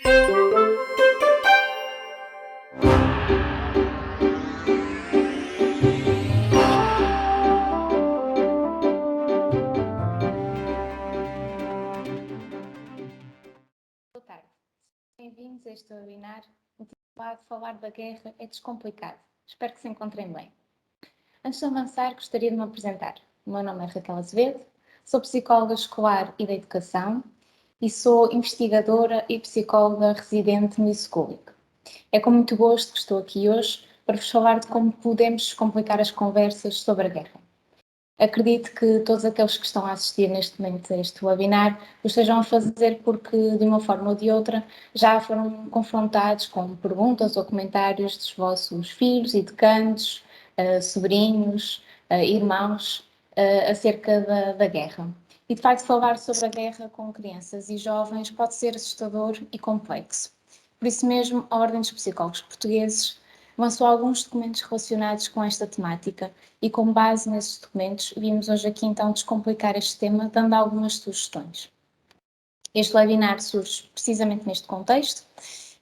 Boa tarde. Bem-vindos a este webinar intitulado Falar da Guerra é Descomplicado. Espero que se encontrem bem. Antes de avançar, gostaria de me apresentar. O meu nome é Raquel Azevedo, sou psicóloga escolar e da educação e sou investigadora e psicóloga residente no eSchooling. É com muito gosto que estou aqui hoje para vos falar de como podemos descomplicar as conversas sobre a guerra. Acredito que todos aqueles que estão a assistir neste momento a este webinar o estejam a fazer porque, de uma forma ou de outra, já foram confrontados com perguntas ou comentários dos vossos filhos, educandos, sobrinhos, irmãos, acerca da guerra. E, de facto, falar sobre a guerra com crianças e jovens pode ser assustador e complexo. Por isso mesmo, a Ordem dos Psicólogos Portugueses lançou alguns documentos relacionados com esta temática e, com base nesses documentos, vimos hoje aqui então descomplicar este tema, dando algumas sugestões. Este webinar surge precisamente neste contexto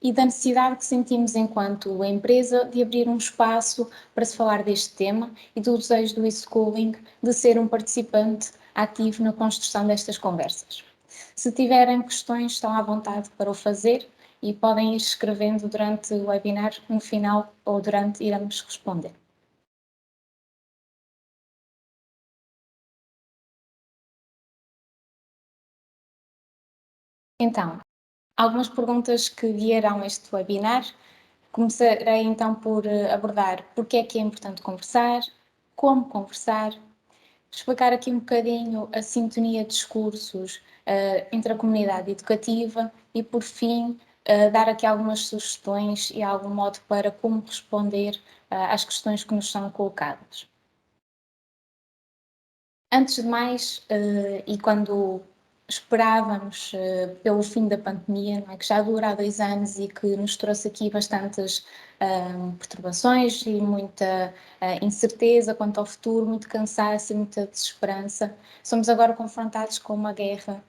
e da necessidade que sentimos enquanto empresa de abrir um espaço para se falar deste tema e do desejo do eSchooling de ser um participante ativo na construção destas conversas. Se tiverem questões, estão à vontade para o fazer e podem ir escrevendo durante o webinar, no final ou durante iremos responder. Então, algumas perguntas que guiarão este webinar. Começarei então por abordar porque é que é importante conversar, como conversar, explicar aqui um bocadinho a sintonia de discursos entre a comunidade educativa e, por fim, dar aqui algumas sugestões e algum modo para como responder às questões que nos são colocadas. Antes de mais, e quando esperávamos pelo fim da pandemia, não é, que já dura há 2 anos e que nos trouxe aqui bastantes perturbações e muita incerteza quanto ao futuro, muito cansaço e muita desesperança, somos agora confrontados com uma guerra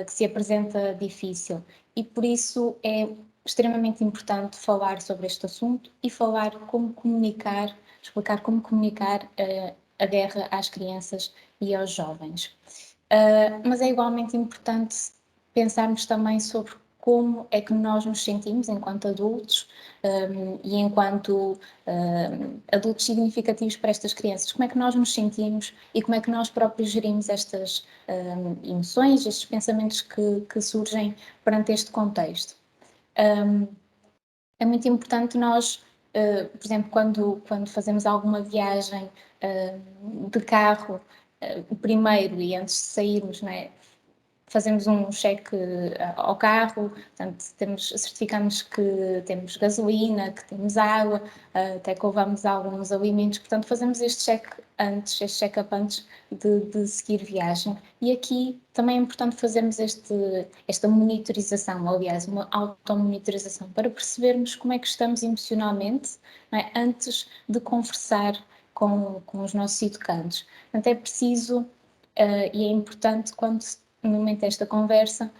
que se apresenta difícil e por isso é extremamente importante falar sobre este assunto e falar como comunicar, explicar como comunicar a guerra às crianças e aos jovens. Mas é igualmente importante pensarmos também sobre como é que nós nos sentimos enquanto adultos e enquanto adultos significativos para estas crianças. Como é que nós nos sentimos e como é que nós próprios gerimos estas emoções, estes pensamentos que surgem perante este contexto. É muito importante nós, por exemplo, quando fazemos alguma viagem de carro, primeiro e antes de sairmos, não é? Fazemos um cheque ao carro, portanto, certificamos que temos gasolina, que temos água, até que levamos alguns alimentos, portanto, fazemos este check-up antes de seguir viagem. E aqui também é importante fazermos esta monitorização, aliás, uma automonitorização, para percebermos como é que estamos emocionalmente, não é? Antes de conversar com os nossos educandos. Portanto, é preciso e é importante quando no momento desta conversa,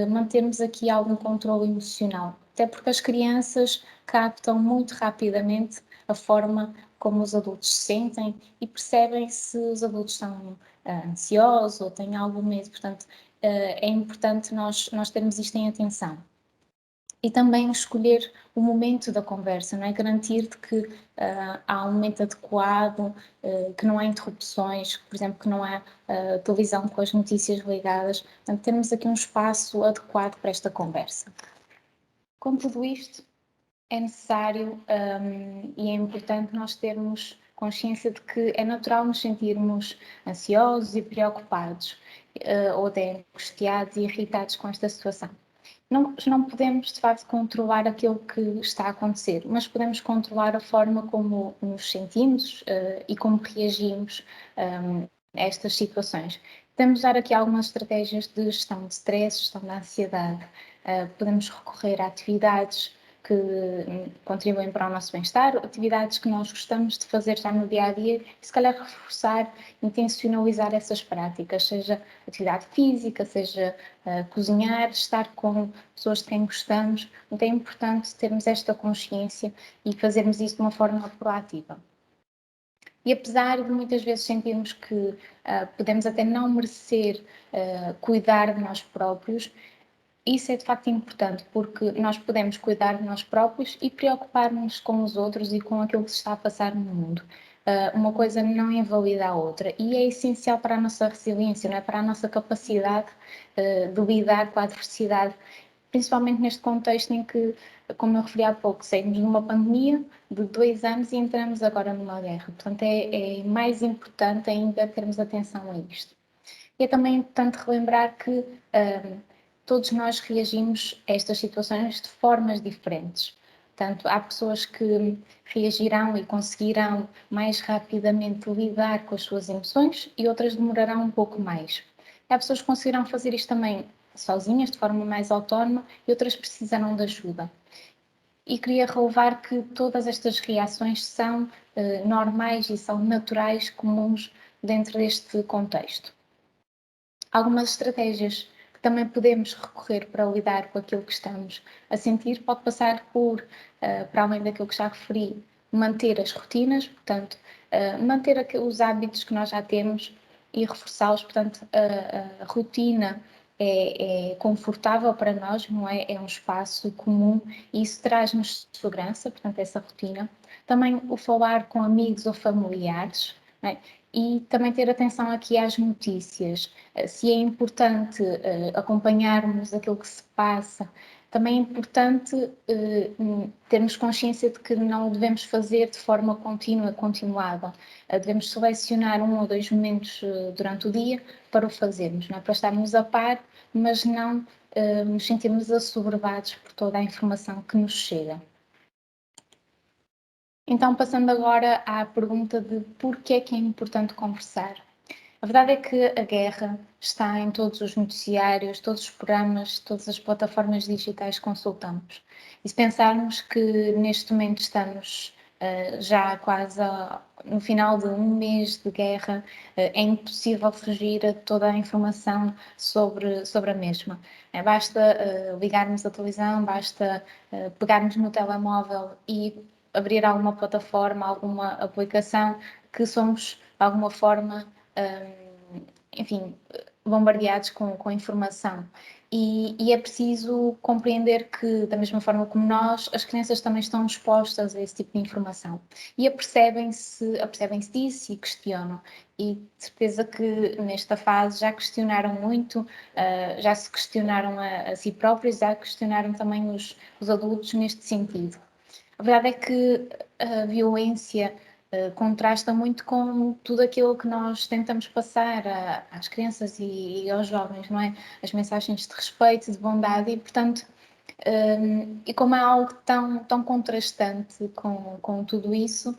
mantermos aqui algum controle emocional, até porque as crianças captam muito rapidamente a forma como os adultos se sentem e percebem se os adultos estão ansiosos ou têm algum medo, portanto, é importante nós termos isto em atenção. E também escolher o momento da conversa, não é? Garantir que há um momento adequado, que não há interrupções, por exemplo, que não há televisão com as notícias ligadas. Portanto, temos aqui um espaço adequado para esta conversa. Com tudo isto, é necessário e é importante nós termos consciência de que é natural nos sentirmos ansiosos e preocupados, ou até angustiados e irritados com esta situação. Não podemos, de facto, controlar aquilo que está a acontecer, mas podemos controlar a forma como nos sentimos e como reagimos a estas situações. Podemos dar aqui algumas estratégias de gestão de stress, gestão da ansiedade. Podemos recorrer a atividades que contribuem para o nosso bem-estar, atividades que nós gostamos de fazer já no dia-a-dia e se calhar reforçar, intencionalizar essas práticas, seja atividade física, seja cozinhar, estar com pessoas de quem gostamos. Então é importante termos esta consciência e fazermos isso de uma forma proativa. E apesar de muitas vezes sentirmos que podemos até não merecer cuidar de nós próprios, isso é de facto importante, porque nós podemos cuidar de nós próprios e preocupar-nos com os outros e com aquilo que se está a passar no mundo. Uma coisa não invalida a outra e é essencial para a nossa resiliência, não é? Para a nossa capacidade de lidar com a adversidade, principalmente neste contexto em que, como eu referi há pouco, saímos de uma pandemia de 2 anos e entramos agora numa guerra. Portanto, é mais importante ainda termos atenção a isto. E é também importante relembrar que todos nós reagimos a estas situações de formas diferentes. Portanto, há pessoas que reagirão e conseguirão mais rapidamente lidar com as suas emoções e outras demorarão um pouco mais. Há pessoas que conseguirão fazer isto também sozinhas, de forma mais autónoma, e outras precisarão de ajuda. E queria relevar que todas estas reações são normais e são naturais, comuns dentro deste contexto. Algumas estratégias que também podemos recorrer para lidar com aquilo que estamos a sentir pode passar por, para além daquilo que já referi, manter as rotinas, portanto, manter os hábitos que nós já temos e reforçá-los. Portanto, a rotina é confortável para nós, não é? É um espaço comum e isso traz-nos segurança, portanto, essa rotina. Também o falar com amigos ou familiares, não é? E também ter atenção aqui às notícias, se é importante acompanharmos aquilo que se passa. Também é importante termos consciência de que não o devemos fazer de forma contínua, continuada. Devemos selecionar 1 ou 2 momentos durante o dia para o fazermos, não é? Para estarmos a par, mas não nos sentirmos assoberbados por toda a informação que nos chega. Então, passando agora à pergunta de porquê é que é importante conversar. A verdade é que a guerra está em todos os noticiários, todos os programas, todas as plataformas digitais que consultamos. E se pensarmos que neste momento estamos já quase no final de um mês de guerra, é impossível fugir a toda a informação sobre a mesma. Basta ligarmos a televisão, basta pegarmos no telemóvel e abrir alguma plataforma, alguma aplicação que somos, de alguma forma, enfim, bombardeados com informação. E é preciso compreender que, da mesma forma como nós, as crianças também estão expostas a esse tipo de informação. E apercebem-se disso e questionam. E de certeza que nesta fase já questionaram muito, já se questionaram a si próprios, já questionaram também os adultos neste sentido. A verdade é que a violência contrasta muito com tudo aquilo que nós tentamos passar às crianças e aos jovens, não é? As mensagens de respeito, de bondade e, portanto, e como é algo tão contrastante com tudo isso,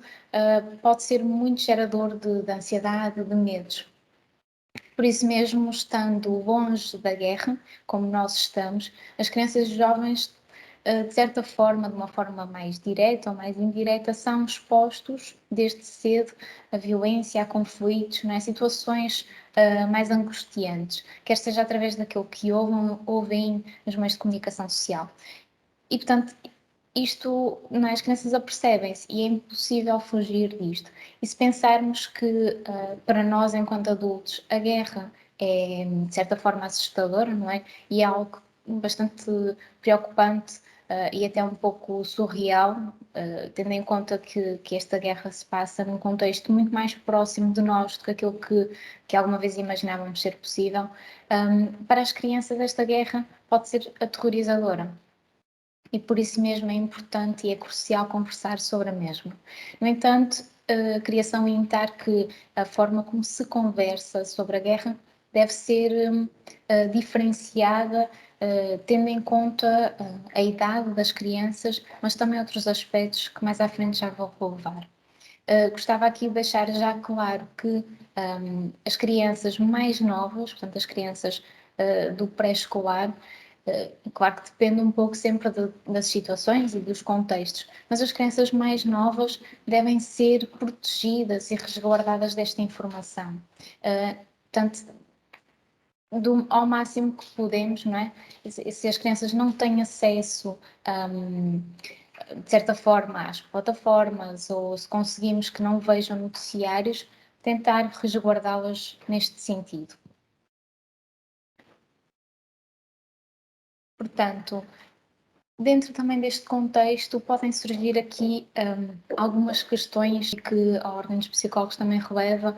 pode ser muito gerador de ansiedade, de medos. Por isso mesmo, estando longe da guerra, como nós estamos, as crianças e jovens de certa forma, de uma forma mais direta ou mais indireta, são expostos desde cedo à violência, a conflitos, não é? Situações mais angustiantes, quer seja através daquilo que ouvem nos meios de comunicação social. E, portanto, isto, não é? As crianças apercebem-se e é impossível fugir disto. E se pensarmos que, para nós, enquanto adultos, a guerra é, de certa forma, assustadora, não é? E é algo bastante preocupante e até um pouco surreal, tendo em conta que esta guerra se passa num contexto muito mais próximo de nós do que aquilo que alguma vez imaginávamos ser possível. Para as crianças, esta guerra pode ser aterrorizadora. E por isso mesmo é importante e é crucial conversar sobre a mesma. No entanto, queria salientar que a forma como se conversa sobre a guerra deve ser diferenciada, tendo em conta a idade das crianças, mas também outros aspectos que mais à frente já vou relevar. Gostava aqui de deixar já claro que as crianças mais novas, portanto as crianças do pré-escolar, Claro que depende um pouco sempre das situações e dos contextos, mas as crianças mais novas devem ser protegidas e resguardadas desta informação. Portanto, ao máximo que podemos, não é? Se as crianças não têm acesso, de certa forma, às plataformas, ou se conseguimos que não vejam noticiários, tentar resguardá-las neste sentido. Portanto, dentro também deste contexto, podem surgir aqui algumas questões que a Ordem dos Psicólogos também releva.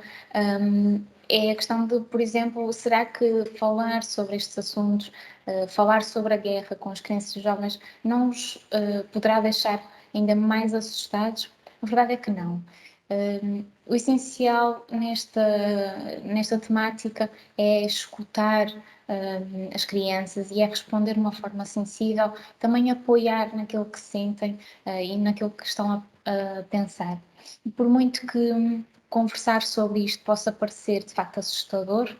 É a questão de, por exemplo, será que falar sobre estes assuntos, falar sobre a guerra com as crianças e jovens, não os poderá deixar ainda mais assustados? A verdade é que não. O essencial nesta temática é escutar as crianças e é responder de uma forma sensível, também apoiar naquilo que sentem e naquilo que estão a pensar. E por muito que conversar sobre isto possa parecer de facto assustador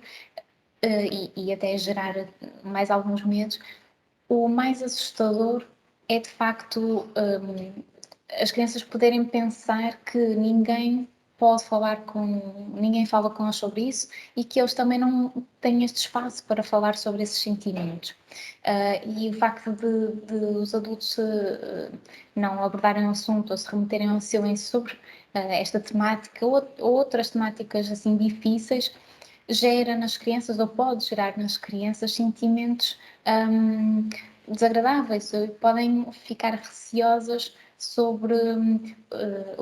e até gerar mais alguns medos, o mais assustador é de facto as crianças poderem pensar que ninguém fala com eles sobre isso e que eles também não têm este espaço para falar sobre esses sentimentos. E o facto de os adultos não abordarem o assunto ou se remeterem ao silêncio sobre esta temática ou outras temáticas assim difíceis gera nas crianças ou pode gerar nas crianças sentimentos desagradáveis, podem ficar receosas sobre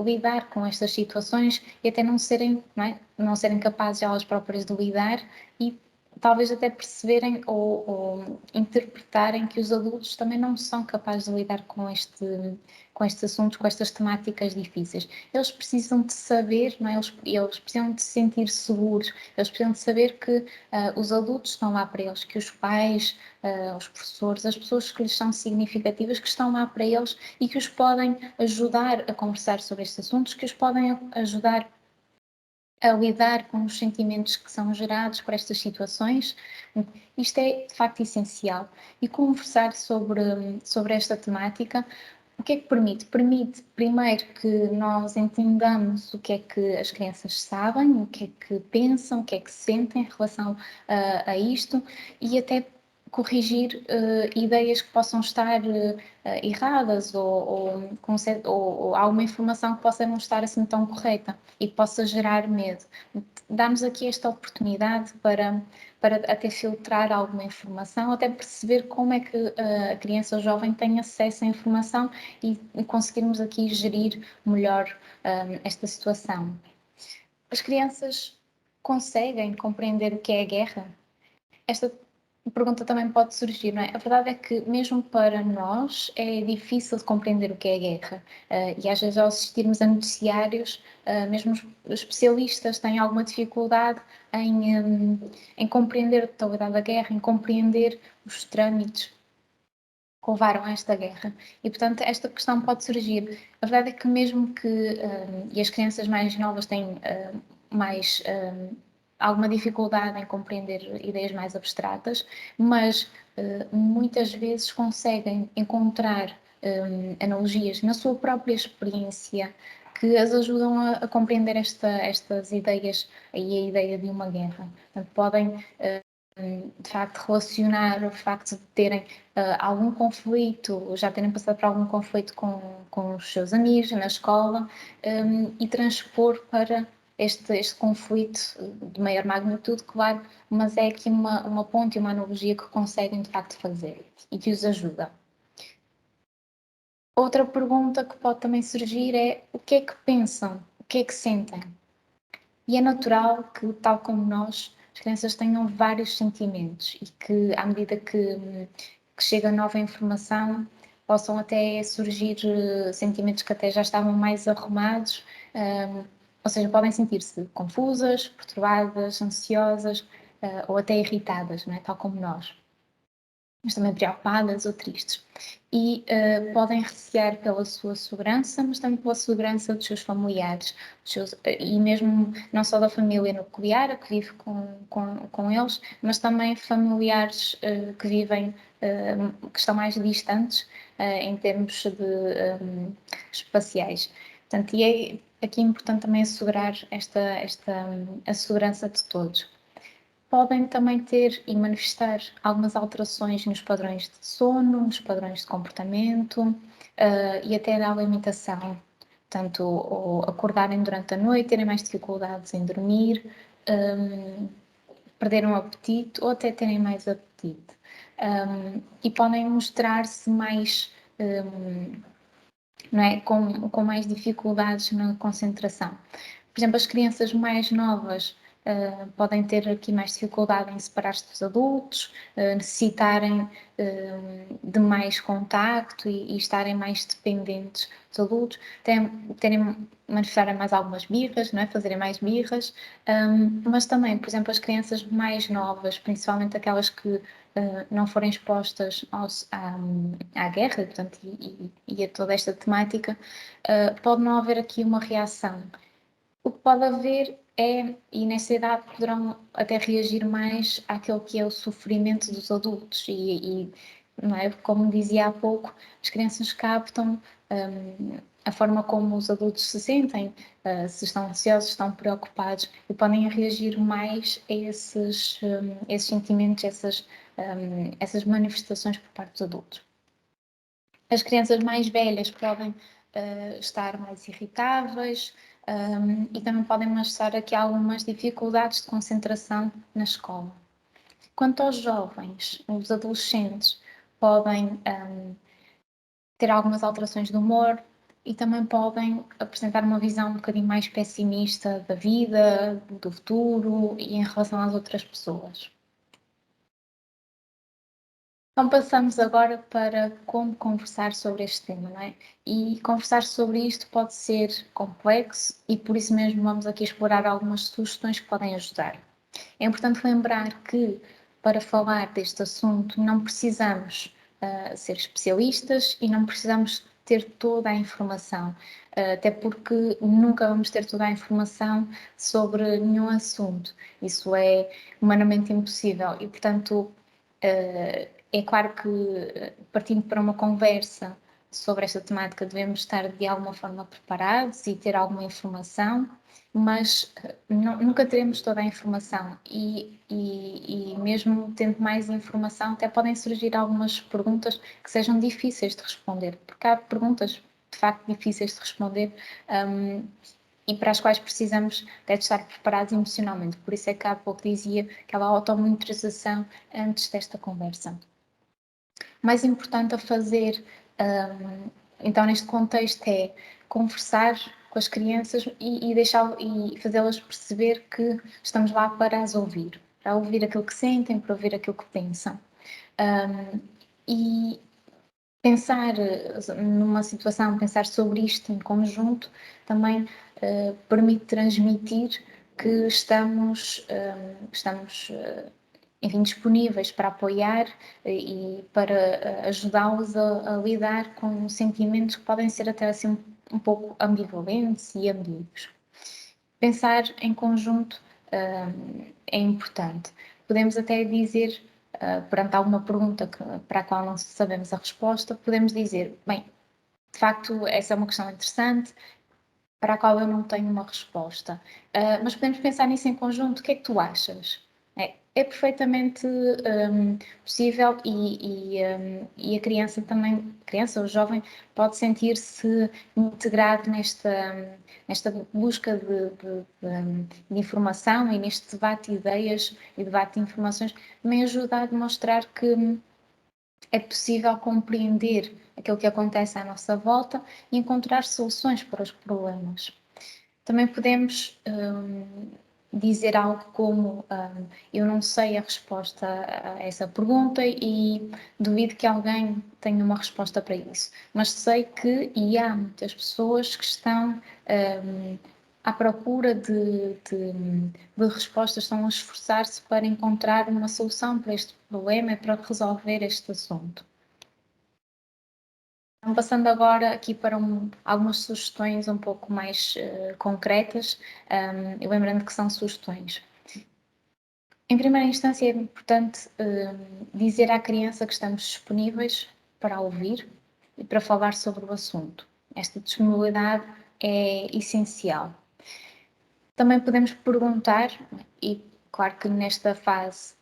lidar com estas situações e até não serem capazes elas próprias de lidar e talvez até perceberem ou interpretarem que os adultos também não são capazes de lidar com estes assuntos, com estas temáticas difíceis. Eles precisam de saber, não é? Eles precisam de se sentir seguros, eles precisam de saber que os adultos estão lá para eles, que os pais, os professores, as pessoas que lhes são significativas, que estão lá para eles e que os podem ajudar a conversar sobre estes assuntos, que os podem ajudar a lidar com os sentimentos que são gerados por estas situações. Isto é, de facto, essencial. E conversar sobre esta temática, o que é que permite? Permite, primeiro, que nós entendamos o que é que as crianças sabem, o que é que pensam, o que é que sentem em relação a isto e até corrigir ideias que possam estar erradas ou alguma informação que possa não estar assim tão correta e que possa gerar medo. Dá-nos aqui esta oportunidade para até filtrar alguma informação, até perceber como é que a criança ou jovem tem acesso à informação e conseguirmos aqui gerir melhor esta situação. As crianças conseguem compreender o que é a guerra? Esta pergunta também pode surgir, não é? A verdade é que, mesmo para nós, é difícil de compreender o que é a guerra. E às vezes, ao assistirmos a noticiários, mesmo os especialistas têm alguma dificuldade em compreender a totalidade da guerra, em compreender os trâmites que levaram a esta guerra. E, portanto, esta questão pode surgir. A verdade é que mesmo que, e as crianças mais novas têm mais alguma dificuldade em compreender ideias mais abstratas, mas muitas vezes conseguem encontrar analogias na sua própria experiência que as ajudam a compreender estas ideias e a ideia de uma guerra. Portanto, podem de facto relacionar o facto de terem algum conflito, já terem passado por algum conflito com os seus amigos na escola e transpor para este conflito de maior magnitude, claro, mas é aqui uma ponte e uma analogia que conseguem de facto fazer e que os ajuda. Outra pergunta que pode também surgir é o que é que pensam, o que é que sentem? E é natural que, tal como nós, as crianças tenham vários sentimentos e que, à medida que chega nova informação, possam até surgir sentimentos que até já estavam mais arrumados, ou seja, podem sentir-se confusas, perturbadas, ansiosas ou até irritadas, não é? Tal como nós. mas também preocupadas ou tristes. E podem recear pela sua segurança, mas também pela segurança dos seus familiares, e mesmo não só da família nuclear, que vive com eles, mas também familiares que vivem, que estão mais distantes em termos de espaciais. Portanto, e é aqui importante também assegurar a segurança de todos. Podem também ter e manifestar algumas alterações nos padrões de sono, nos padrões de comportamento e até na alimentação. Portanto, ou acordarem durante a noite, terem mais dificuldades em dormir, perderem o apetite ou até terem mais apetite. E podem mostrar-se mais, não é? Com mais dificuldades na concentração. Por exemplo, as crianças mais novas podem ter aqui mais dificuldade em separar-se dos adultos, necessitarem de mais contacto e estarem mais dependentes dos adultos, manifestarem mais algumas birras, não é? Fazerem mais birras, mas também, por exemplo, as crianças mais novas, principalmente aquelas que não forem expostas à guerra, portanto, e a toda esta temática, pode não haver aqui uma reação. O que pode haver e nessa idade poderão até reagir mais àquele que é o sofrimento dos adultos não é? Como dizia há pouco, as crianças captam a forma como os adultos se sentem, se estão ansiosos, se estão preocupados e podem reagir mais a esses sentimentos, essas manifestações por parte dos adultos. As crianças mais velhas podem estar mais irritáveis e também podem mostrar aqui algumas dificuldades de concentração na escola. Quanto aos jovens, os adolescentes podem ter algumas alterações de humor e também podem apresentar uma visão um bocadinho mais pessimista da vida, do futuro e em relação às outras pessoas. Então passamos agora para como conversar sobre este tema, não é? E conversar sobre isto pode ser complexo e por isso mesmo vamos aqui explorar algumas sugestões que podem ajudar. É importante lembrar que para falar deste assunto não precisamos ser especialistas e não precisamos ter toda a informação, até porque nunca vamos ter toda a informação sobre nenhum assunto. Isso é humanamente impossível e, portanto, é claro que, partindo para uma conversa sobre esta temática, devemos estar de alguma forma preparados e ter alguma informação, mas nunca teremos toda a informação e mesmo tendo mais informação, até podem surgir algumas perguntas que sejam difíceis de responder, porque há perguntas de facto difíceis de responder e para as quais precisamos de estar preparados emocionalmente. Por isso é que há pouco dizia aquela automonitorização antes desta conversa. O mais importante a fazer, então, neste contexto, é conversar com as crianças e fazê-las perceber que estamos lá para as ouvir, para ouvir aquilo que sentem, para ouvir aquilo que pensam. E pensar numa situação, pensar sobre isto em conjunto, também permite transmitir que estamos enfim, disponíveis para apoiar e para ajudá-los a lidar com sentimentos que podem ser até assim um pouco ambivalentes e ambíguos. Pensar em conjunto é importante. Podemos até dizer, perante alguma pergunta para a qual não sabemos a resposta, podemos dizer, bem, de facto, essa é uma questão interessante, para a qual eu não tenho uma resposta. Mas podemos pensar nisso em conjunto. O que é que tu achas? É perfeitamente possível e a criança também, criança ou jovem, pode sentir-se integrado nesta busca de informação e neste debate de ideias e debate de informações, também ajuda a demonstrar que é possível compreender aquilo que acontece à nossa volta e encontrar soluções para os problemas. Também podemos dizer algo como eu não sei a resposta a essa pergunta e duvido que alguém tenha uma resposta para isso, mas sei que há muitas pessoas que estão à procura de respostas, estão a esforçar-se para encontrar uma solução para este problema e para resolver este assunto. Então, passando agora aqui para algumas sugestões um pouco mais concretas, e lembrando que são sugestões. Em primeira instância, é importante dizer à criança que estamos disponíveis para ouvir e para falar sobre o assunto. Esta disponibilidade é essencial. Também podemos perguntar, e claro que nesta fase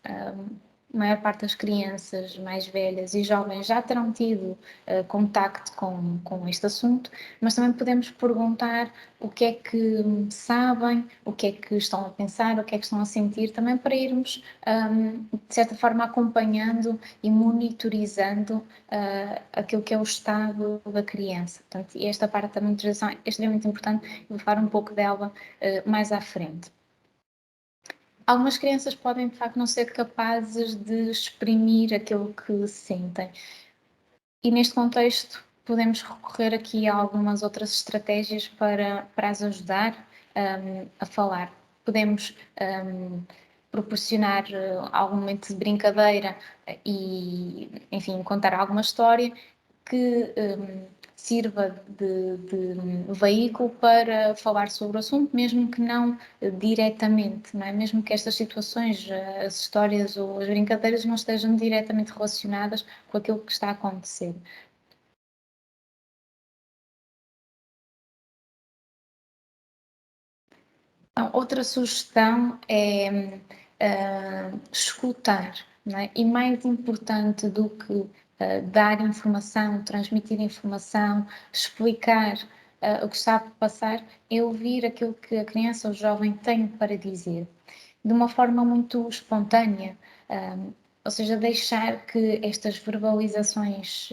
a maior parte das crianças mais velhas e jovens já terão tido contacto com este assunto, mas também podemos perguntar o que é que sabem, o que é que estão a pensar, o que é que estão a sentir, também para irmos, de certa forma, acompanhando e monitorizando aquilo que é o estado da criança. Portanto, esta parte da monitorização é extremamente importante e vou falar um pouco dela mais à frente. Algumas crianças podem, de facto, não ser capazes de exprimir aquilo que sentem. E neste contexto, podemos recorrer aqui a algumas outras estratégias para as ajudar a falar. Podemos proporcionar algum momento de brincadeira e, enfim, contar alguma história que sirva de veículo para falar sobre o assunto, mesmo que não diretamente, não é? Mesmo que estas situações, as histórias ou as brincadeiras não estejam diretamente relacionadas com aquilo que está a acontecer. Então, outra sugestão é escutar, não é? E mais importante do que dar informação, transmitir informação, explicar o que está a passar, é ouvir aquilo que a criança ou o jovem tem para dizer, de uma forma muito espontânea, ou seja, deixar que estas verbalizações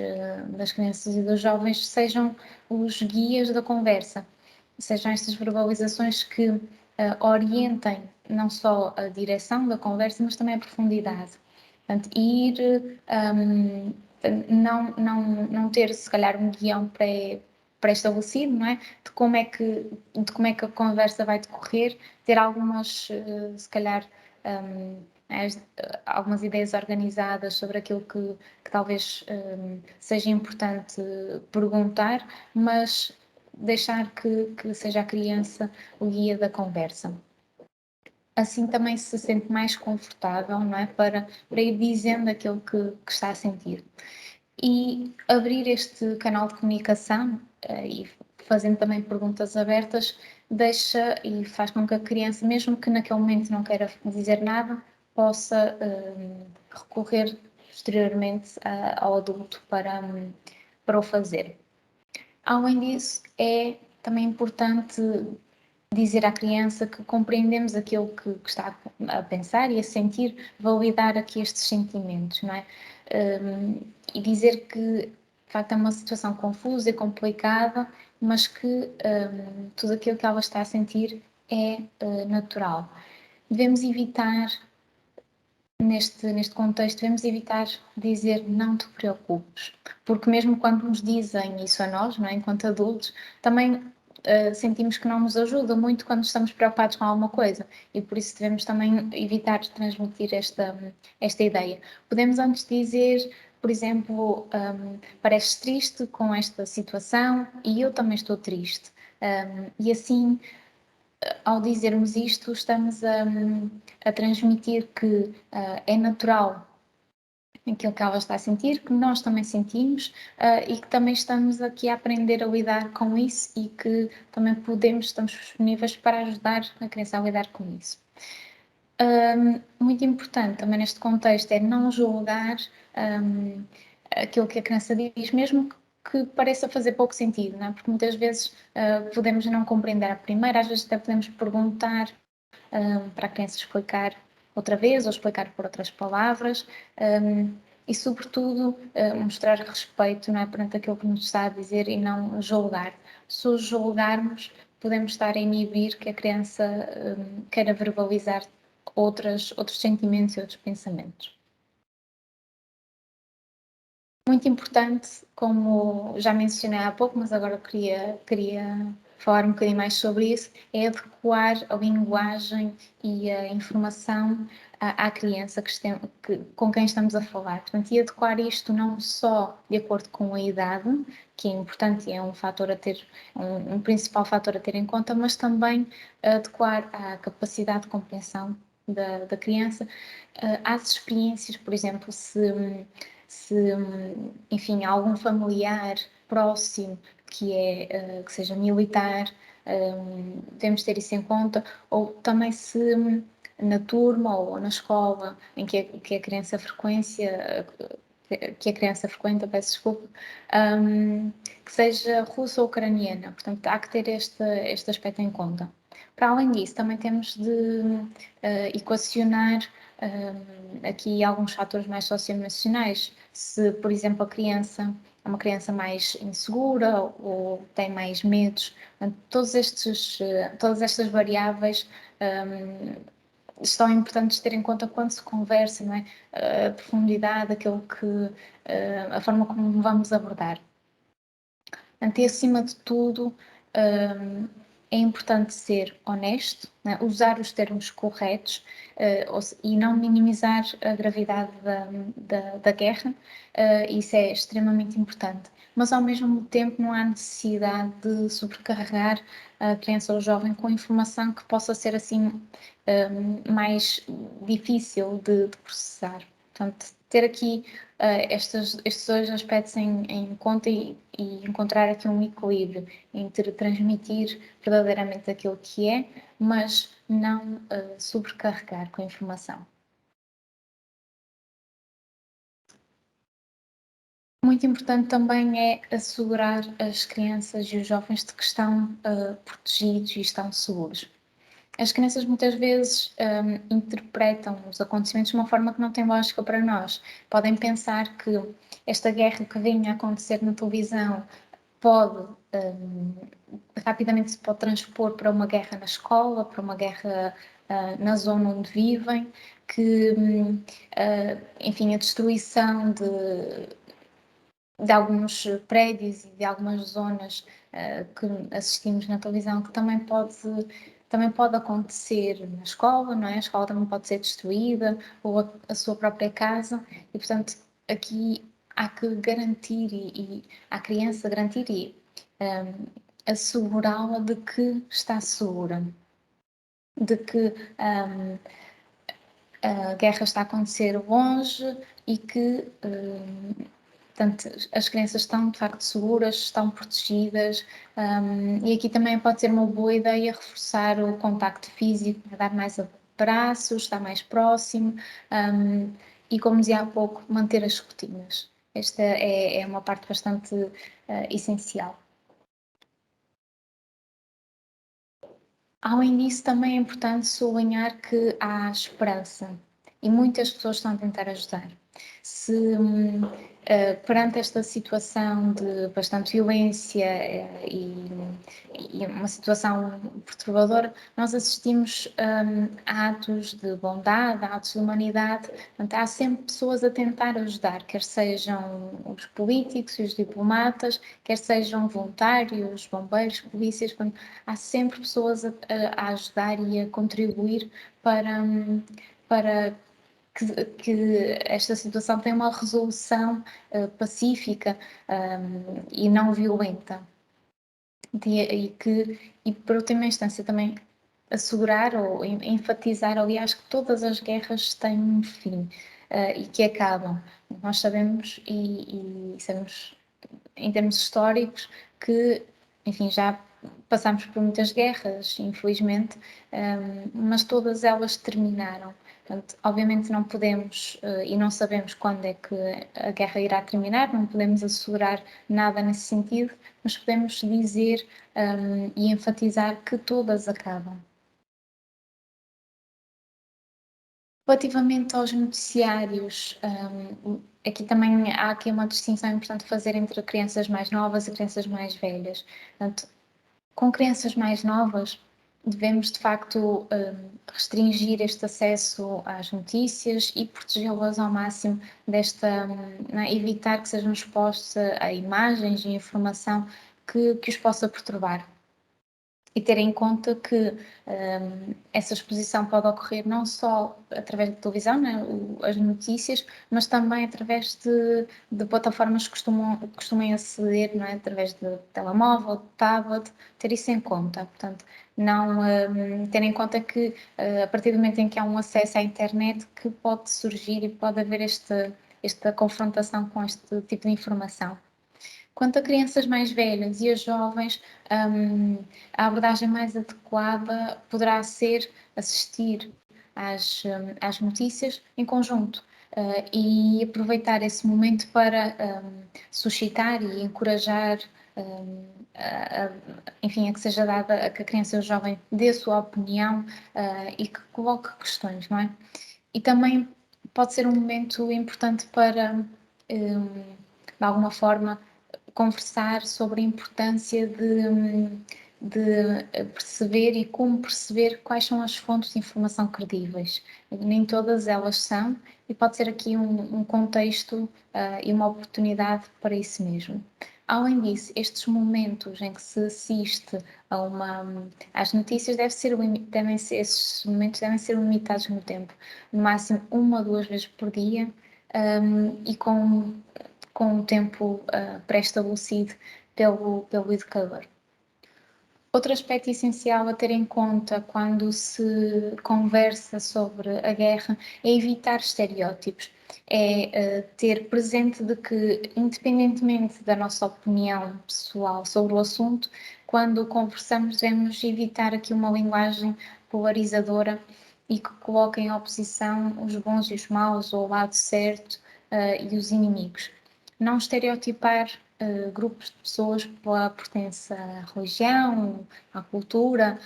das crianças e dos jovens sejam os guias da conversa, sejam estas verbalizações que orientem não só a direção da conversa, mas também a profundidade. Portanto, ir, não ter, se calhar, um guião pré-estabelecido, não é? De como é que a conversa vai decorrer, ter algumas, se calhar, algumas ideias organizadas sobre aquilo que talvez seja importante perguntar, mas deixar que seja a criança o guia da conversa. Assim também se sente mais confortável, não é? Para ir dizendo aquilo que está a sentir. E abrir este canal de comunicação e fazendo também perguntas abertas, deixa e faz com que a criança, mesmo que naquele momento não queira dizer nada, possa recorrer posteriormente ao adulto para o fazer. Além disso, é também importante dizer à criança que compreendemos aquilo que está a pensar e a sentir, validar aqui estes sentimentos, não é? E dizer que, de facto, é uma situação confusa e complicada, mas que tudo aquilo que ela está a sentir é natural. Devemos evitar, neste contexto, devemos evitar dizer não te preocupes, porque mesmo quando nos dizem isso a nós, não é? Enquanto adultos, também sentimos que não nos ajuda muito quando estamos preocupados com alguma coisa e por isso devemos também evitar transmitir esta ideia. Podemos antes dizer, por exemplo, pareces triste com esta situação e eu também estou triste. E assim, ao dizermos isto, estamos a transmitir que é natural aquilo que ela está a sentir, que nós também sentimos e que também estamos aqui a aprender a lidar com isso e que também estamos disponíveis para ajudar a criança a lidar com isso. Muito importante também neste contexto é não julgar aquilo que a criança diz, mesmo que pareça fazer pouco sentido, não é? Porque muitas vezes podemos não compreender a primeira, às vezes até podemos perguntar para a criança explicar outra vez ou explicar por outras palavras e, sobretudo, mostrar respeito, não é, perante aquilo que nos está a dizer e não julgar. Se o julgarmos, podemos estar a inibir que a criança queira verbalizar outros sentimentos e outros pensamentos. Muito importante, como já mencionei há pouco, mas agora queria falar um bocadinho mais sobre isso, é adequar a linguagem e a informação à criança com quem estamos a falar. Portanto, e adequar isto não só de acordo com a idade, que é importante e é um fator a ter, um principal fator a ter em conta, mas também adequar à capacidade de compreensão da criança, às experiências, por exemplo, se enfim, algum familiar próximo que seja militar, devemos ter isso em conta, ou também se na turma ou na escola em que a criança frequenta, peço desculpa, que seja russa ou ucraniana. Portanto, há que ter este aspecto em conta. Para além disso, também temos de equacionar aqui alguns fatores mais socioemocionais. Se, por exemplo, a criança é uma criança mais insegura ou tem mais medos, todas estas variáveis são importantes ter em conta quando se conversa, não é? A profundidade, a forma como vamos abordar. Portanto, e acima de tudo, é importante ser honesto, né? Usar os termos corretos e não minimizar a gravidade da guerra, isso é extremamente importante. Mas, ao mesmo tempo, não há necessidade de sobrecarregar a criança ou o jovem com informação que possa ser assim mais difícil de processar. Portanto, ter aqui estes dois aspectos em conta e encontrar aqui um equilíbrio entre transmitir verdadeiramente aquilo que é, mas não sobrecarregar com a informação. Muito importante também é assegurar as crianças e os jovens de que estão protegidos e estão seguros. As crianças muitas vezes interpretam os acontecimentos de uma forma que não tem lógica para nós. Podem pensar que esta guerra que vinha a acontecer na televisão rapidamente se pode transpor para uma guerra na escola, para uma guerra na zona onde vivem, que, enfim, a destruição de alguns prédios e de algumas zonas que assistimos na televisão, que também pode acontecer na escola, não é? A escola também pode ser destruída, ou a sua própria casa, e portanto aqui há que garantir e à criança garantir e assegurá-la de que está segura, de que a guerra está a acontecer longe e que portanto, as crianças estão de facto seguras, estão protegidas, e aqui também pode ser uma boa ideia reforçar o contacto físico, dar mais abraços, estar mais próximo, e como dizia há pouco, manter as rotinas. Esta é uma parte bastante essencial. Além disso, também é importante sublinhar que há esperança e muitas pessoas estão a tentar ajudar. Se perante esta situação de bastante violência e uma situação perturbadora, nós assistimos a atos de bondade, a atos de humanidade. Portanto, há sempre pessoas a tentar ajudar, quer sejam os políticos e os diplomatas, quer sejam voluntários, bombeiros, polícias. Portanto, há sempre pessoas a ajudar e a contribuir para que esta situação tenha uma resolução pacífica e não violenta. E por última instância também assegurar ou enfatizar, aliás, que todas as guerras têm um fim e que acabam. Nós sabemos e sabemos em termos históricos que, enfim, já passámos por muitas guerras, infelizmente, mas todas elas terminaram. Portanto, obviamente não podemos e não sabemos quando é que a guerra irá terminar, não podemos assegurar nada nesse sentido, mas podemos dizer e enfatizar que todas acabam. Relativamente aos noticiários, aqui também há aqui uma distinção importante fazer entre crianças mais novas e crianças mais velhas. Portanto, com crianças mais novas, devemos de facto restringir este acesso às notícias e protegê-las ao máximo evitar que sejam expostas a imagens e informação que os possa perturbar. e ter em conta que essa exposição pode ocorrer não só através da televisão, né, as notícias, mas também através de plataformas que costumem aceder, não é, através de telemóvel, de tablet, ter isso em conta. Portanto, não ter em conta que a partir do momento em que há um acesso à internet, que pode surgir e pode haver esta confrontação com este tipo de informação. Quanto a crianças mais velhas e a jovens, a abordagem mais adequada poderá ser assistir às notícias em conjunto, e aproveitar esse momento para suscitar e encorajar, enfim, a que seja dada, a que a criança ou o jovem dê a sua opinião, e que coloque questões, não é? E também pode ser um momento importante para, de alguma forma, conversar sobre a importância de perceber e como perceber quais são as fontes de informação credíveis. Nem todas elas são, e pode ser aqui um contexto e uma oportunidade para isso mesmo. Além disso, estes momentos em que se assiste às notícias esses momentos devem ser limitados no tempo, no máximo 1 ou 2 vezes por dia, e com o tempo pré-estabelecido pelo educador. Outro aspecto essencial a ter em conta quando se conversa sobre a guerra é evitar estereótipos, é ter presente de que, independentemente da nossa opinião pessoal sobre o assunto, quando conversamos devemos evitar aqui uma linguagem polarizadora e que coloque em oposição os bons e os maus, ou o lado certo e os inimigos. Não estereotipar grupos de pessoas pela pertença à religião, à cultura,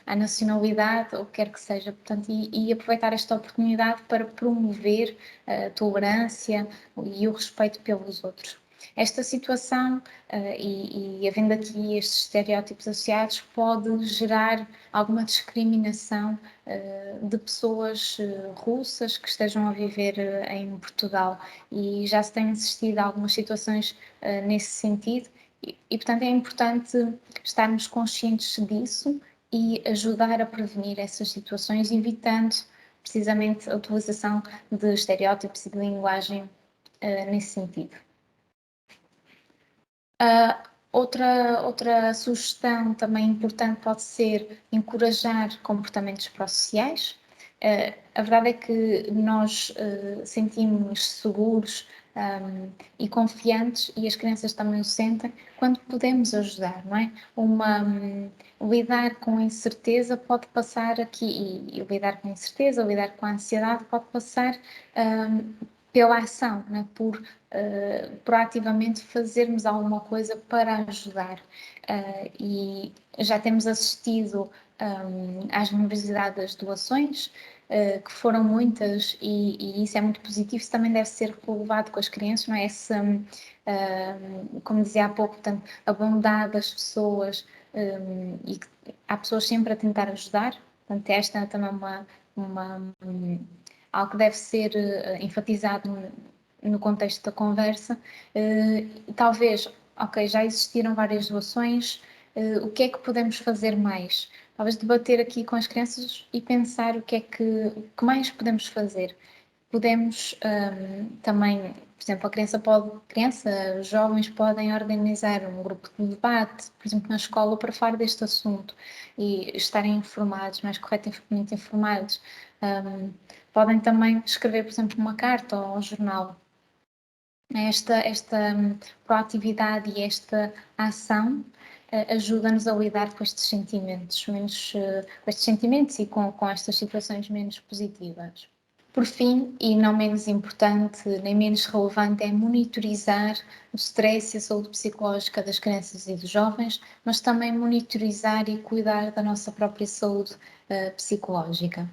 à nacionalidade, ou o que quer que seja. Portanto, e aproveitar esta oportunidade para promover a tolerância e o respeito pelos outros. Esta situação, e havendo aqui estes estereótipos associados, pode gerar alguma discriminação de pessoas russas que estejam a viver em Portugal, e já se tem assistido a algumas situações nesse sentido, e portanto é importante estarmos conscientes disso e ajudar a prevenir essas situações, evitando precisamente a utilização de estereótipos e de linguagem nesse sentido. Outra sugestão também importante pode ser encorajar comportamentos pró-sociais. A verdade é que nós sentimos seguros e confiantes, e as crianças também o sentem, quando podemos ajudar, não é? Lidar com a incerteza pode passar aqui, e lidar com a incerteza, lidar com a ansiedade pode passar pela ação, não é? Por proativamente fazermos alguma coisa para ajudar. E já temos assistido às generosidade das doações, que foram muitas, e isso é muito positivo. Isso também deve ser relevado com as crianças, não é? Como dizia há pouco, portanto, a bondade das pessoas, e que há pessoas sempre a tentar ajudar. Portanto, esta é também algo que deve ser enfatizado no contexto da conversa. Talvez, ok, já existiram várias doações, o que é que podemos fazer mais? Talvez debater aqui com as crianças e pensar o que mais podemos fazer. Podemos também, por exemplo, os jovens podem organizar um grupo de debate, por exemplo, na escola, para falar deste assunto e estarem informados, mais corretamente informados. Podem também escrever, por exemplo, uma carta ou um jornal. Esta proatividade e esta ação ajuda-nos a lidar com estes sentimentos, com estes sentimentos e com estas situações menos positivas. Por fim, e não menos importante, nem menos relevante, é monitorizar o stress e a saúde psicológica das crianças e dos jovens, mas também monitorizar e cuidar da nossa própria saúde psicológica.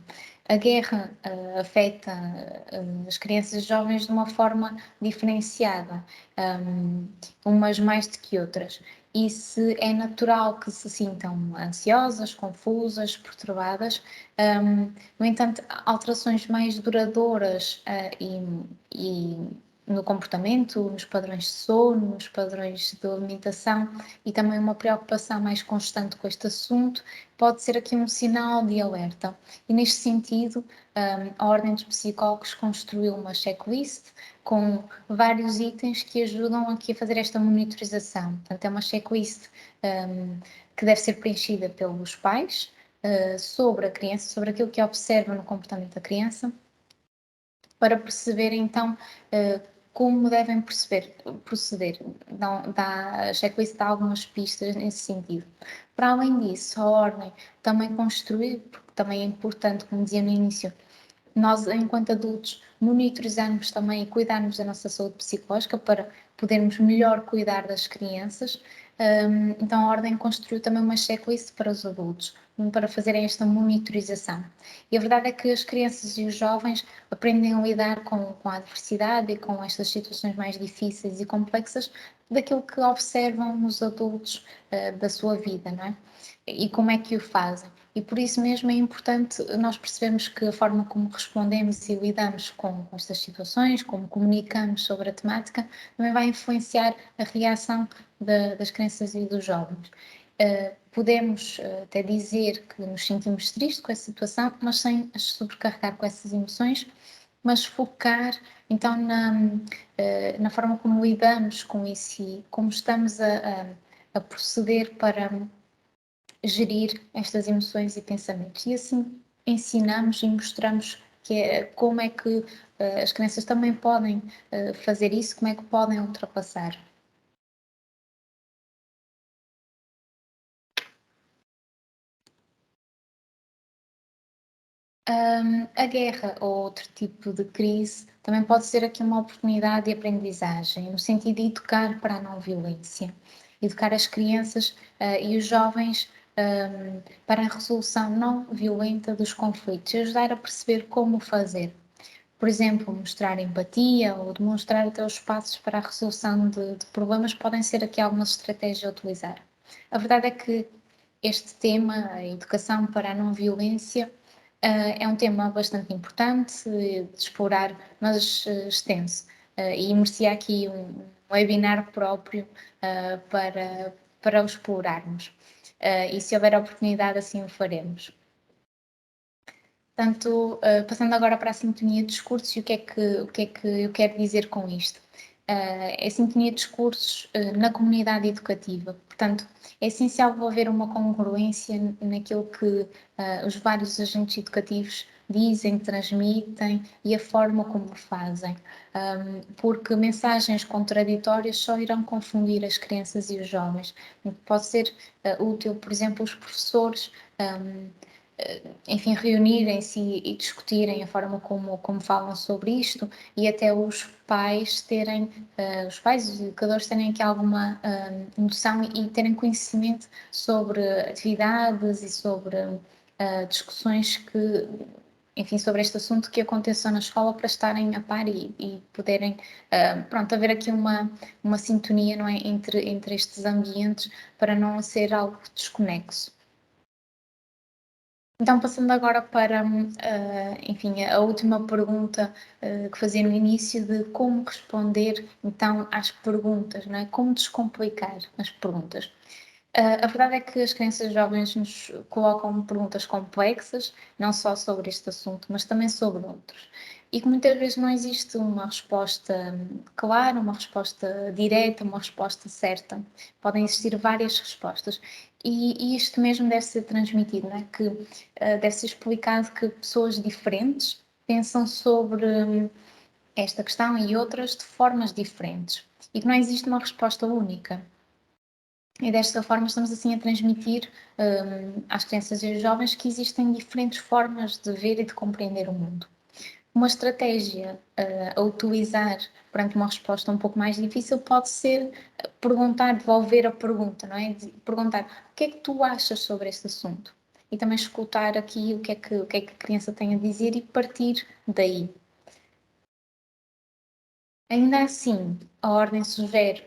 A guerra afeta as crianças e jovens de uma forma diferenciada, umas mais do que outras. E se é natural que se sintam ansiosas, confusas, perturbadas. No entanto, alterações mais duradouras e no comportamento, nos padrões de sono, nos padrões de alimentação e também uma preocupação mais constante com este assunto, pode ser aqui um sinal de alerta. E neste sentido, a Ordem dos Psicólogos construiu uma checklist com vários itens que ajudam aqui a fazer esta monitorização. Portanto, é uma checklist que deve ser preenchida pelos pais sobre a criança, sobre aquilo que observa no comportamento da criança, para perceber então como devem proceder. A checklist dá algumas pistas nesse sentido. Para além disso, a ordem também construir, porque também é importante, como dizia no início, nós, enquanto adultos, monitorizarmos também e cuidarmos da nossa saúde psicológica para podermos melhor cuidar das crianças. Então, a Ordem construiu também uma checklist para os adultos, para fazerem esta monitorização. E a verdade é que as crianças e os jovens aprendem a lidar com a adversidade e com estas situações mais difíceis e complexas daquilo que observam nos adultos da sua vida, não é? E como é que o fazem. E por isso mesmo é importante nós percebermos que a forma como respondemos e lidamos com estas situações, como comunicamos sobre a temática, também vai influenciar a reação das crianças e dos jovens. Podemos até dizer que nos sentimos tristes com essa situação, mas sem as sobrecarregar com essas emoções, mas focar então na forma como lidamos com isso e como estamos a proceder para gerir estas emoções e pensamentos. E assim ensinamos e mostramos como é que as crianças também podem fazer isso, como é que podem ultrapassar. A guerra ou outro tipo de crise também pode ser aqui uma oportunidade de aprendizagem, no sentido de educar para a não violência, educar as crianças e os jovens para a resolução não violenta dos conflitos e ajudar a perceber como fazer. Por exemplo, mostrar empatia ou demonstrar até os passos para a resolução de problemas podem ser aqui algumas estratégias a utilizar. A verdade é que este tema, a educação para a não violência, é um tema bastante importante de explorar, mas extenso. E merecia aqui um webinar próprio para o explorarmos. E se houver oportunidade, assim o faremos. Portanto, passando agora para a sintonia de discursos e o que é que eu quero dizer com isto? É a sintonia de discursos na comunidade educativa. Portanto, é essencial haver uma congruência naquilo que os vários agentes educativos dizem, transmitem e a forma como o fazem, porque mensagens contraditórias só irão confundir as crianças e os jovens. Pode ser útil, por exemplo, os professores enfim, reunirem-se e discutirem a forma como falam sobre isto e até os pais terem, os pais e os educadores terem aqui alguma noção e terem conhecimento sobre atividades e sobre discussões que, enfim, sobre este assunto que aconteçam na escola para estarem a par e poderem, pronto, haver aqui uma sintonia, não é, entre estes ambientes para não ser algo desconexo. Então, passando agora para, enfim, a última pergunta que fazia no início de como responder então às perguntas, não é? Como descomplicar as perguntas. A verdade é que as crianças jovens nos colocam perguntas complexas, não só sobre este assunto, mas também sobre outros. E que muitas vezes não existe uma resposta clara, uma resposta direta, uma resposta certa. Podem existir várias respostas. E isto mesmo deve ser transmitido, não é? Que deve ser explicado que pessoas diferentes pensam sobre esta questão e outras de formas diferentes. E que não existe uma resposta única. E desta forma estamos assim a transmitir às crianças e aos jovens que existem diferentes formas de ver e de compreender o mundo. Uma estratégia a utilizar perante uma resposta um pouco mais difícil pode ser perguntar, devolver a pergunta, não é? Perguntar o que é que tu achas sobre este assunto? E também escutar aqui o que é que a criança tem a dizer e partir daí. Ainda assim, a ordem sugere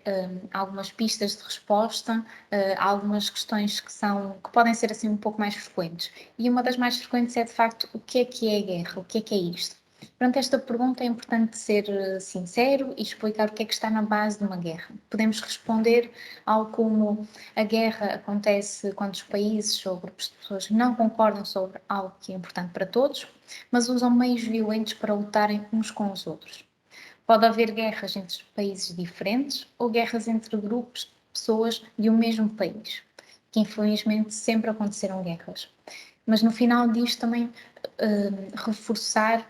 algumas pistas de resposta a algumas questões que podem ser assim um pouco mais frequentes. E uma das mais frequentes é de facto o que é a guerra? O que é isto? Perante esta pergunta é importante ser sincero e explicar o que é que está na base de uma guerra. Podemos responder algo como: a guerra acontece quando os países ou grupos de pessoas não concordam sobre algo que é importante para todos, mas usam meios violentos para lutarem uns com os outros. Pode haver guerras entre países diferentes ou guerras entre grupos de pessoas de um mesmo país, que infelizmente sempre aconteceram guerras. Mas no final disto também reforçar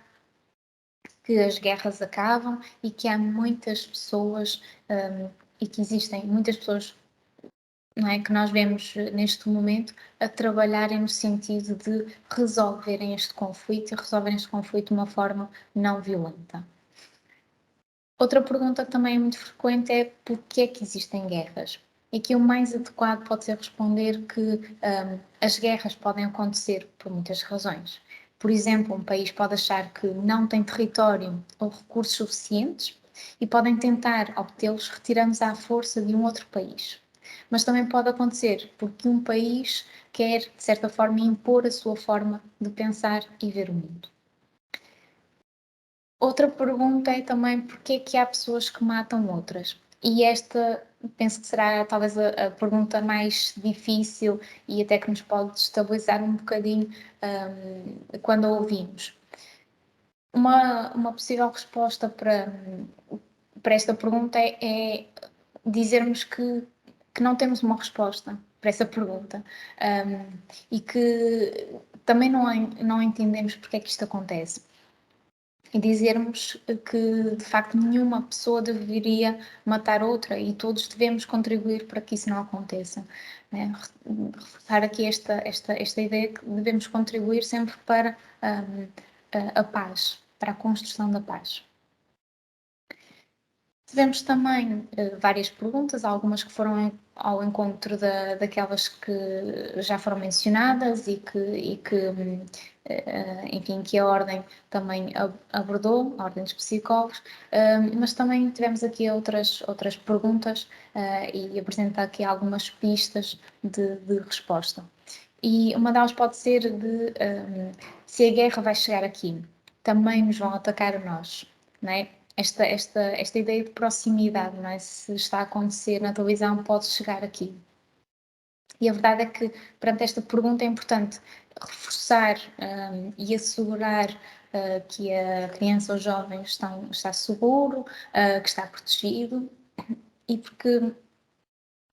que as guerras acabam e que há muitas pessoas e que existem muitas pessoas, não é, que nós vemos neste momento a trabalharem no sentido de resolverem este conflito e resolverem este conflito de uma forma não violenta. Outra pergunta que também é muito frequente é: porquê é que existem guerras? E aqui o mais adequado pode ser responder que as guerras podem acontecer por muitas razões. Por exemplo, um país pode achar que não tem território ou recursos suficientes e podem tentar obtê-los retirando-os à força de um outro país. Mas também pode acontecer porque um país quer, de certa forma, impor a sua forma de pensar e ver o mundo. Outra pergunta é também porque é que há pessoas que matam outras? E esta penso que será talvez a pergunta mais difícil e até que nos pode destabilizar um bocadinho quando a ouvimos. Uma possível resposta para esta pergunta é dizermos que não temos uma resposta para essa pergunta e que também não entendemos porque é que isto acontece. E dizermos que, de facto, nenhuma pessoa deveria matar outra e todos devemos contribuir para que isso não aconteça. Né? Reforçar aqui esta ideia que devemos contribuir sempre para a paz, para a construção da paz. Tivemos também várias perguntas, algumas que foram ao encontro daquelas que já foram mencionadas e que enfim, que a Ordem também abordou, a Ordem dos Psicólogos, mas também tivemos aqui outras perguntas e apresentar aqui algumas pistas de resposta. E uma delas pode ser de se a guerra vai chegar aqui, também nos vão atacar a nós, não é? Esta ideia de proximidade, não é? Se está a acontecer na televisão, pode chegar aqui. E a verdade é que, perante esta pergunta, é importante reforçar e assegurar que a criança ou jovem está seguro, que está protegido, e porque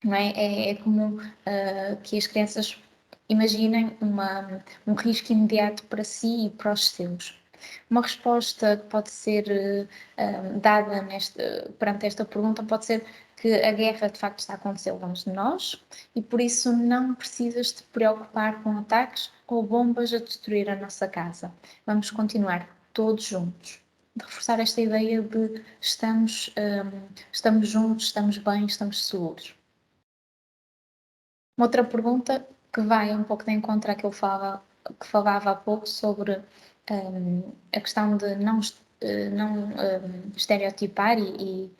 não é, é comum que as crianças imaginem um risco imediato para si e para os seus. Uma resposta que pode ser dada perante esta pergunta pode ser que a guerra de facto está a acontecer longe de nós e por isso não precisas te preocupar com ataques ou bombas a destruir a nossa casa. Vamos continuar todos juntos. De reforçar esta ideia de estamos juntos, estamos bem, estamos seguros. Uma outra pergunta que vai um pouco de encontro àquilo que falava há pouco sobre a questão de não estereotipar e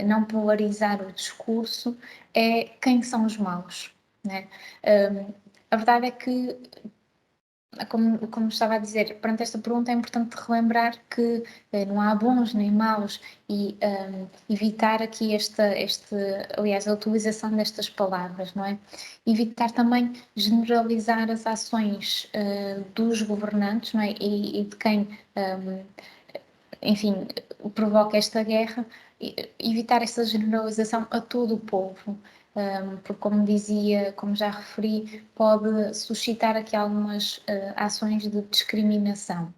não polarizar o discurso é quem são os maus, né? A verdade é que, como estava a dizer, perante esta pergunta é importante relembrar que não há bons nem maus e evitar aqui aliás, a utilização destas palavras, não é? Evitar também generalizar as ações dos governantes, não é? E de quem, enfim, provoca esta guerra, evitar essa generalização a todo o povo. Porque, como dizia, como já referi, pode suscitar aqui algumas ações de discriminação.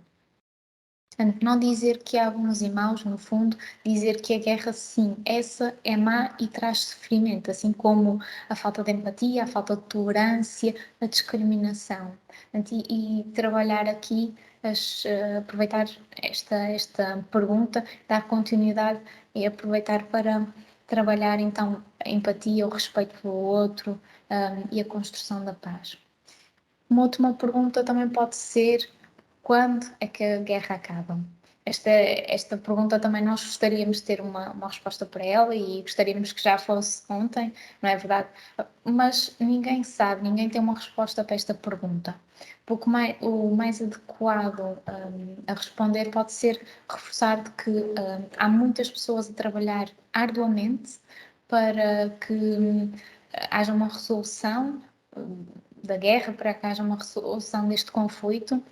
Portanto, não dizer que há bons e maus, no fundo, dizer que a guerra, sim, essa é má e traz sofrimento, assim como a falta de empatia, a falta de tolerância, a discriminação. Portanto, e trabalhar aqui, aproveitar esta pergunta, dar continuidade e aproveitar para trabalhar então a empatia, o respeito pelo outro e a construção da paz. Uma última pergunta também pode ser: quando é que a guerra acaba? esta pergunta também nós gostaríamos de ter uma resposta para ela e gostaríamos que já fosse ontem, não é verdade? Mas ninguém sabe, ninguém tem uma resposta para esta pergunta. Porque o mais adequado a responder pode ser reforçar de que há muitas pessoas a trabalhar arduamente para que haja uma resolução da guerra, para que haja uma resolução deste conflito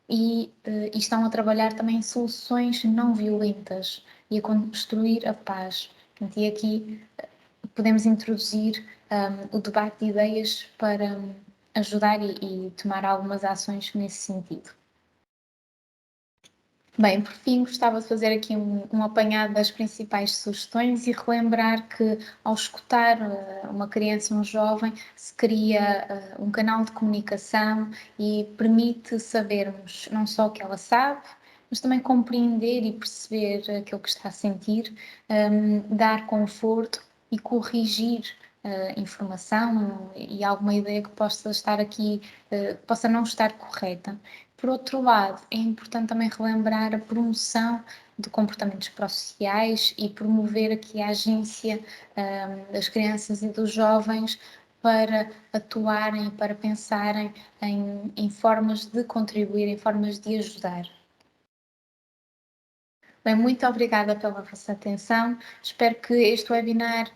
e estão a trabalhar também em soluções não violentas e a construir a paz. Portanto, e aqui podemos introduzir o debate de ideias para ajudar e tomar algumas ações nesse sentido. Bem, por fim, gostava de fazer aqui um apanhado das principais sugestões e relembrar que, ao escutar uma criança, um jovem, se cria um canal de comunicação e permite sabermos não só o que ela sabe, mas também compreender e perceber aquilo que está a sentir, dar conforto e corrigir informação e alguma ideia que possa estar aqui, possa não estar correta. Por outro lado, é importante também relembrar a promoção de comportamentos pró-sociais e promover aqui a agência das crianças e dos jovens para atuarem, para pensarem em formas de contribuir, em formas de ajudar. Bem, muito obrigada pela vossa atenção. Espero que este webinar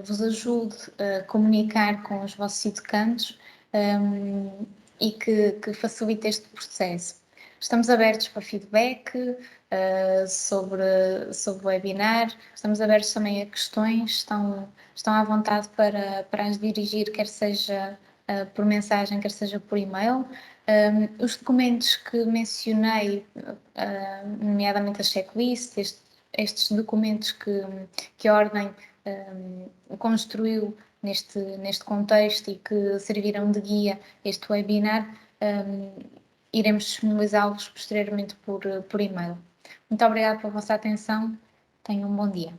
vos ajude a comunicar com os vossos educandos e que facilite este processo. Estamos abertos para feedback sobre o webinar, estamos abertos também a questões, estão à vontade para as dirigir, quer seja por mensagem, quer seja por e-mail. Os documentos que mencionei, nomeadamente a checklist, estes documentos que a Ordem construiu neste contexto e que serviram de guia este webinar, iremos disponibilizá-los posteriormente por e-mail. Muito obrigada pela vossa atenção. Tenham um bom dia.